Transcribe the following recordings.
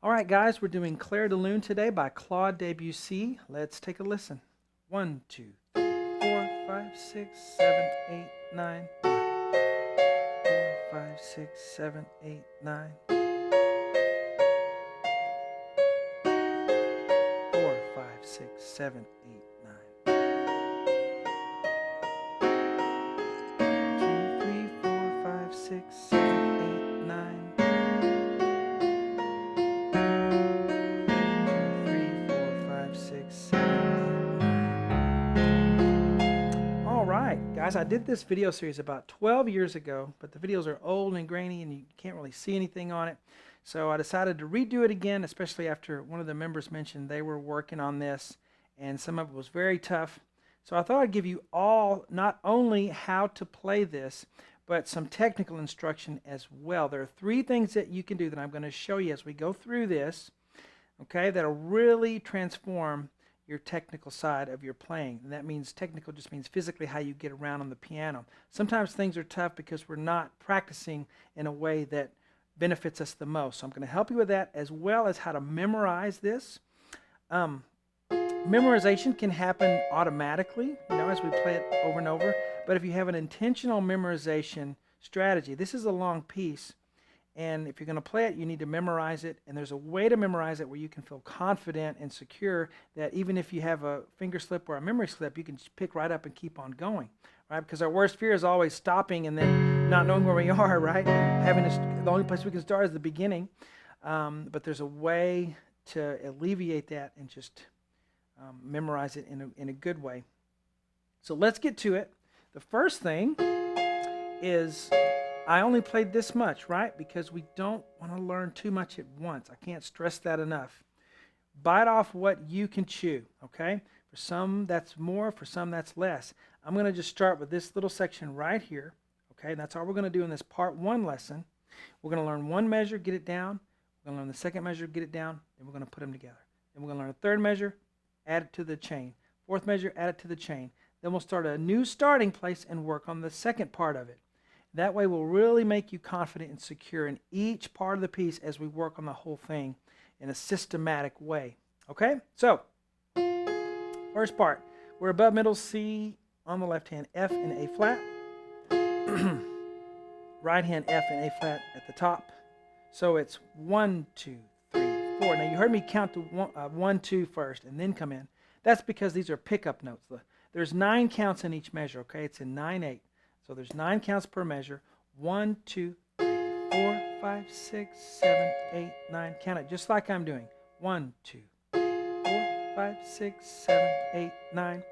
All right, guys, we're doing Clair de Lune today by Claude Debussy. Let's take a listen. 1, 2, 3, 4, 5, 6, 7, 8, 9. 4, 5, 6, 7, 8, 9. 4, 5, 6, 7, 8, 9. 2, 3, 4, 5, 6, 7, 8, 9. 6, 7, 8, 9. All right, guys, I did this video series about 12 years ago, but the videos are old and grainy and you can't really see anything on it. So I decided to redo it again, especially after one of the members mentioned they were working on this and some of it was very tough. So I thought I'd give you all not only how to play this, but some technical instruction as well. There are 3 things that you can do that I'm going to show you as we go through this. Okay, that'll really transform your technical side of your playing. And that means technical just means physically how you get around on the piano. Sometimes things are tough because we're not practicing in a way that benefits us the most. So I'm going to help you with that as well as how to memorize this. Memorization can happen automatically, as we play it over and over. But if you have an intentional memorization strategy, this is a long piece. And if you're going to play it, you need to memorize it. And there's a way to memorize it where you can feel confident and secure that even if you have a finger slip or a memory slip, you can just pick right up and keep on going, right? Because our worst fear is always stopping and then not knowing where we are, right? The only place we can start is the beginning. But there's a way to alleviate that and just memorize it in a good way. So let's get to it. The first thing is I only played this much, right? Because we don't want to learn too much at once. I can't stress that enough. Bite off what you can chew, okay? For some, that's more. For some, that's less. I'm going to just start with this little section right here, okay? And that's all we're going to do in this part 1 lesson. We're going to learn one measure, get it down. We're going to learn the second measure, get it down. Then we're going to put them together. Then we're going to learn a third measure, add it to the chain. Fourth measure, add it to the chain. Then we'll start a new starting place and work on the second part of it. That way we'll really make you confident and secure in each part of the piece as we work on the whole thing in a systematic way. Okay? So, first part. We're above middle C on the left hand, F and A flat. Right hand F and A flat at the top. So it's 1, 2, 3, 4. Now you heard me count to 1, 2 first and then come in. That's because these are pickup notes. There's 9 counts in each measure, okay? It's in 9/8. So there's 9 counts per measure. 1, 2, 3, 4, 5, 6, 7, 8, 9. Count it just like I'm doing. 1, 2, 3, 4, 5, 6, 7, 8, 9.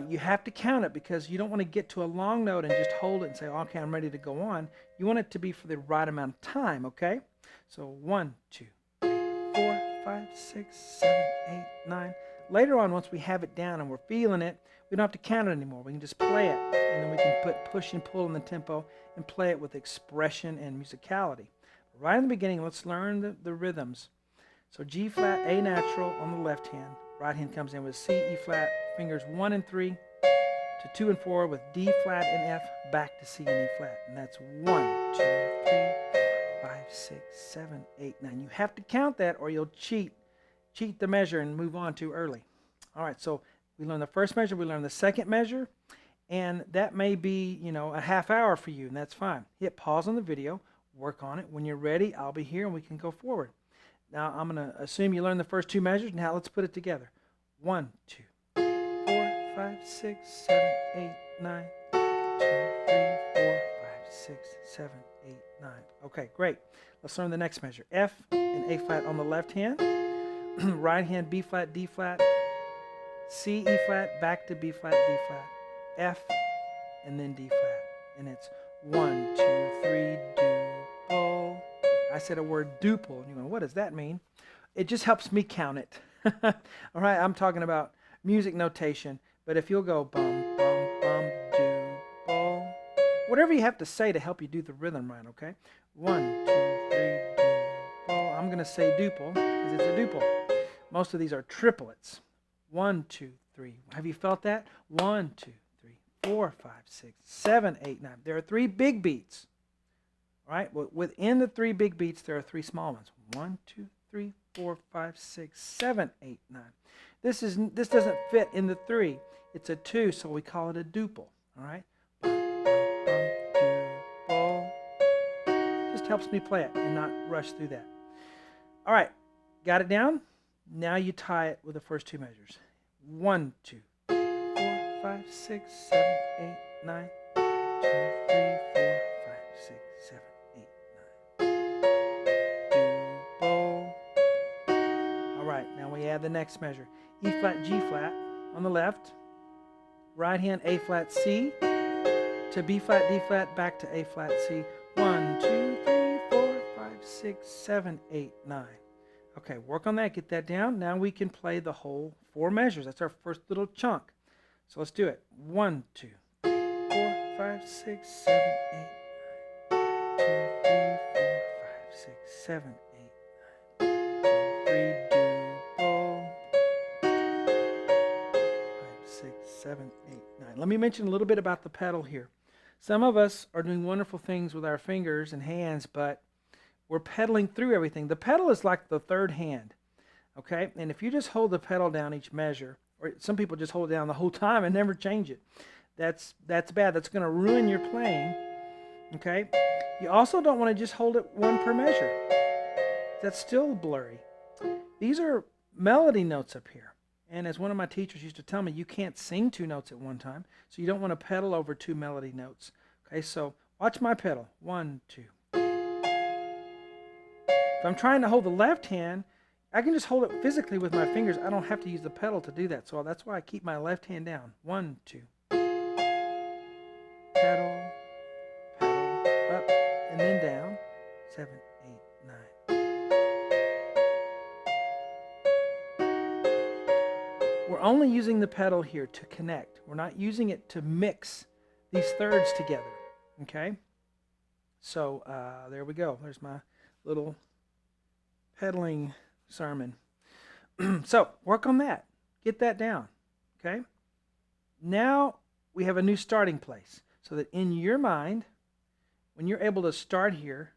You have to count it because you don't want to get to a long note and just hold it and say, okay, I'm ready to go on. You want it to be for the right amount of time, okay? So 1, 2, 3, 4, 5, 6, 7, 8, 9. Later on, once we have it down and we're feeling it, we don't have to count it anymore. We can just play it, and then we can put push and pull in the tempo and play it with expression and musicality. Right in the beginning, let's learn the rhythms. So G flat, A natural on the left hand. Right hand comes in with C, E flat, fingers 1 and 3 to 2 and 4 with D flat and F, back to C and E flat. And that's 1, 2, 3, 4, 5, 6, 7, 8, 9. You have to count that or you'll cheat the measure and move on too early. All right, so we learn the first measure, we learn the second measure, and that may be, a half hour for you, and that's fine. Hit pause on the video, work on it. When you're ready, I'll be here and we can go forward. Now, I'm going to assume you learned the first 2 measures. Now, let's put it together. 1, 2, 3, 4, 5, 6, 7, 8, 9. 2, 3, 4, 5, 6, 7, 8, 9. Okay, great. Let's learn the next measure. F and A flat on the left hand. Right hand, B flat, D flat. C, E flat, back to B flat, D flat, F, and then D flat. And it's 1, 2, 3, duple. I said a word duple. You're going, what does that mean? It just helps me count it. All right, I'm talking about music notation. But if you'll go bum, bum, bum, duple. Whatever you have to say to help you do the rhythm right, okay? 1, 2, 3, duple. I'm going to say duple because it's a duple. Most of these are triplets. 1, 2, 3. Have you felt that? 1, 2, 3, 4, 5, 6, 7, 8, 9. There are 3 big beats. All right? Well, within the 3 big beats, there are 3 small ones. 1, 2, 3, 4, 5, 6, 7, 8, 9. This doesn't fit in the 3. It's a 2, so we call it a duple. All right. Duple. Just helps me play it and not rush through that. All right. Got it down? Now you tie it with the first 2 measures. 1, 2, 3, 4, 5, 6, 7, 8, 9. 2, 3, 4, 5, 6, 7, 8, 9. Duple. All right, now we add the next measure. E flat, G flat on the left. Right hand A flat, C to B flat, D flat, back to A flat, C. 1, 2, 3, 4, 5, 6, 7, 8, 9. Okay, work on that, get that down. Now we can play the whole 4 measures. That's our first little chunk. So let's do it. 1, 2, 3, 4, 5, 6, 7, 8, 9. 2, 3, 4, 5, 6, 7, 8, 9. 2, 3, duple. 5, 6, 7, 8, 9. Let me mention a little bit about the pedal here. Some of us are doing wonderful things with our fingers and hands, but we're pedaling through everything. The pedal is like the third hand, okay? And if you just hold the pedal down each measure, or some people just hold it down the whole time and never change it, that's bad. That's going to ruin your playing, okay? You also don't want to just hold it 1 per measure. That's still blurry. These are melody notes up here. And as one of my teachers used to tell me, you can't sing 2 notes at one time, so you don't want to pedal over 2 melody notes. Okay, so watch my pedal. 1, 2. If I'm trying to hold the left hand, I can just hold it physically with my fingers. I don't have to use the pedal to do that. So that's why I keep my left hand down. 1, 2. Pedal, pedal, up, and then down. 7, 8, 9. We're only using the pedal here to connect. We're not using it to mix these thirds together. Okay? So there we go. There's my little pedaling sermon. So work on that. Get that down. Okay? Now we have a new starting place. So that in your mind, when you're able to start here,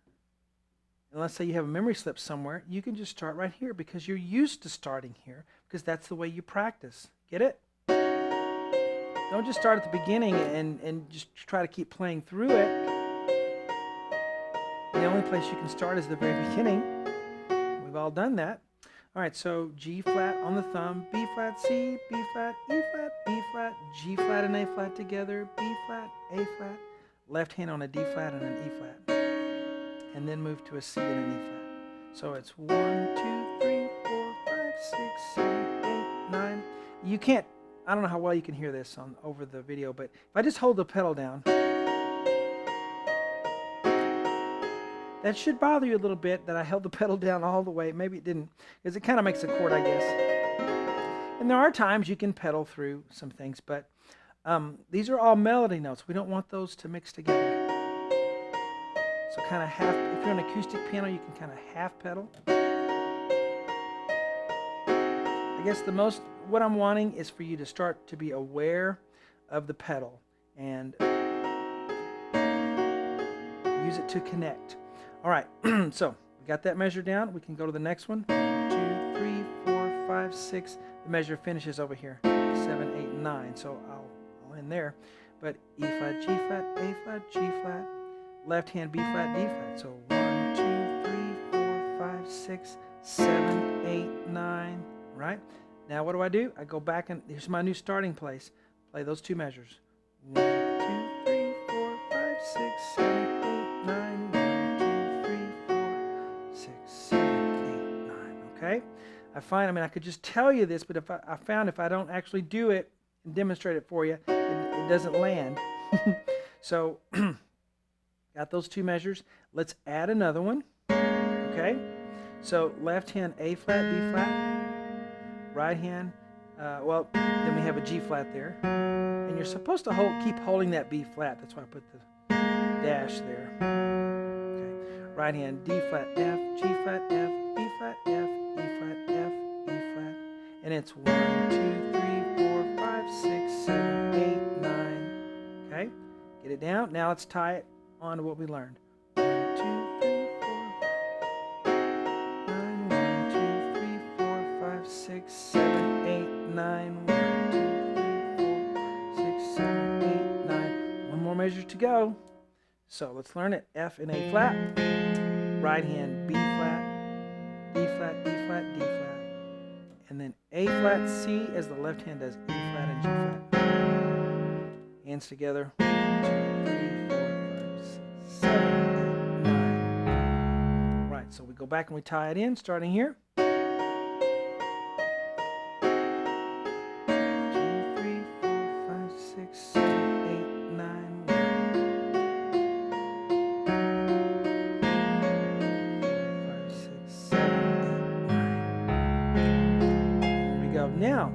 and let's say you have a memory slip somewhere, you can just start right here because you're used to starting here because that's the way you practice. Get it? Don't just start at the beginning and just try to keep playing through it. The only place you can start is the very beginning. We've all done that. All right, so G flat on the thumb, B flat, C, B flat, E flat, B flat, G flat and A flat together, B flat, A flat, left hand on a D flat and an E flat, and then move to a C and an E flat. So it's 1, 2, 3, 4, 5, 6, 7, 8, 9. You can't, I don't know how well you can hear this over the video, but if I just hold the pedal down, that should bother you a little bit that I held the pedal down all the way. Maybe it didn't, because it kind of makes a chord, I guess. And there are times you can pedal through some things, but these are all melody notes. We don't want those to mix together. So kind of half, if you're on an acoustic piano, you can kind of half pedal. I guess what I'm wanting is for you to start to be aware of the pedal and use it to connect. All right, so we got that measure down. We can go to the next one. 2, 3, 4, 5, 6. The measure finishes over here. 7, 8, 9. So I'll end there. But E flat, G flat, A flat, G flat. Left hand B flat, D flat. So 1, 2, 3, 4, 5, 6, 7, 8, 9. Right? Now what do? I go back and here's my new starting place. Play those 2 measures. 1, 2, 3, 4, 5, 6, 7, 8, 9. Okay, I could just tell you this, but if I found if I don't actually do it and demonstrate it for you, it doesn't land. So, got those 2 measures. Let's add another one. Okay, so left hand A flat, B flat, right hand. Then we have a G flat there, and you're supposed to keep holding that B flat. That's why I put the dash there. Okay, right hand D flat, F, G flat, F, B flat, F. E flat, F, E flat, and it's 1, 2, 3, 4, 5, 6, 7, 8, 9. Okay, get it down. Now let's tie it on to what we learned. 1, 2, 3, 4, 5, 9, 1, measure to go. So let's learn it. F and A flat, right hand B flat, D flat, D flat, D flat, and then A flat, C as the left hand does E flat and G flat. Hands together. 1, 2, 3, 4, 5, 6, 7, 8, 9. Right, so we go back and we tie it in, starting here. 2, 3, 4, 5, 6, 7, 8, 9. 5, 6, 7, 8, 9. There we go. Now,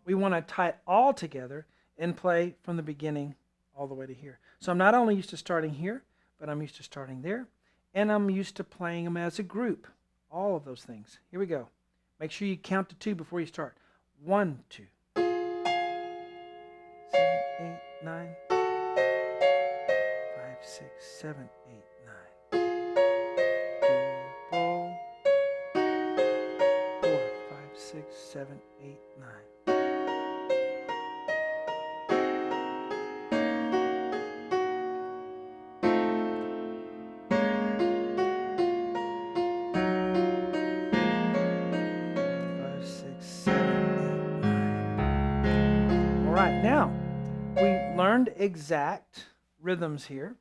we want to tie it all together and play from the beginning all the way to here. So I'm not only used to starting here, but I'm used to starting there, and I'm used to playing them as a group. All of those things. Here we go. Make sure you count to 2 before you start. 1, 2, 7, 8, 9, 5, 6, 7, 8, 9. 2, 4, 5, 6, 7, 8, 9. Alright, now we learned exact rhythms here.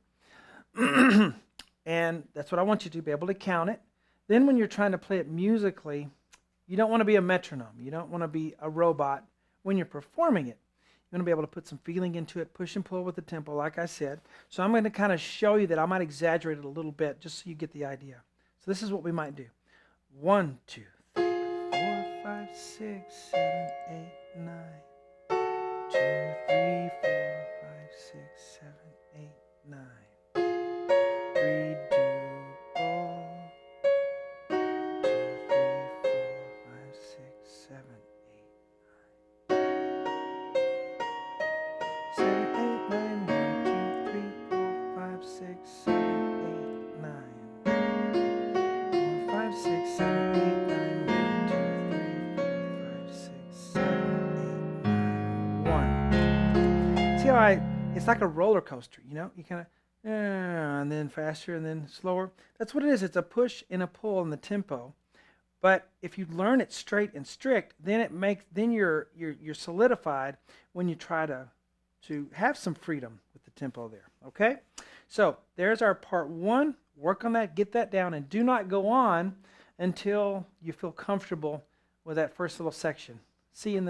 And that's what I want you to be able to count it. Then when you're trying to play it musically, you don't want to be a metronome. You don't want to be a robot when you're performing it. You want to be able to put some feeling into it, push and pull with the tempo, like I said. So I'm going to kind of show you that. I might exaggerate it a little bit just so you get the idea. So this is what we might do. 1, 2, 3, 4, 5, 6, 7, 8, 9. 2, 3, 4, 5, 6, 7, 8, 9. 3, do, oh. 2, 3, 4, 5, 6, 7, 8, 9. 7, 8, 9. 1, 2, 3, 4, 5, 6, 7, 8, 9. 4, 5, 6, 7, 8, 9. 1, 2, 3, 4, 5, 6, 7, 8, 9. 1. See how it's like a roller coaster, you know? You kind of, and then faster and then slower. That's what it is. It's a push and a pull in the tempo. But if you learn it straight and strict, then you're solidified when you try to have some freedom with the tempo there. Okay? So there's our part 1. Work on that, get that down, and do not go on until you feel comfortable with that first little section. See you in the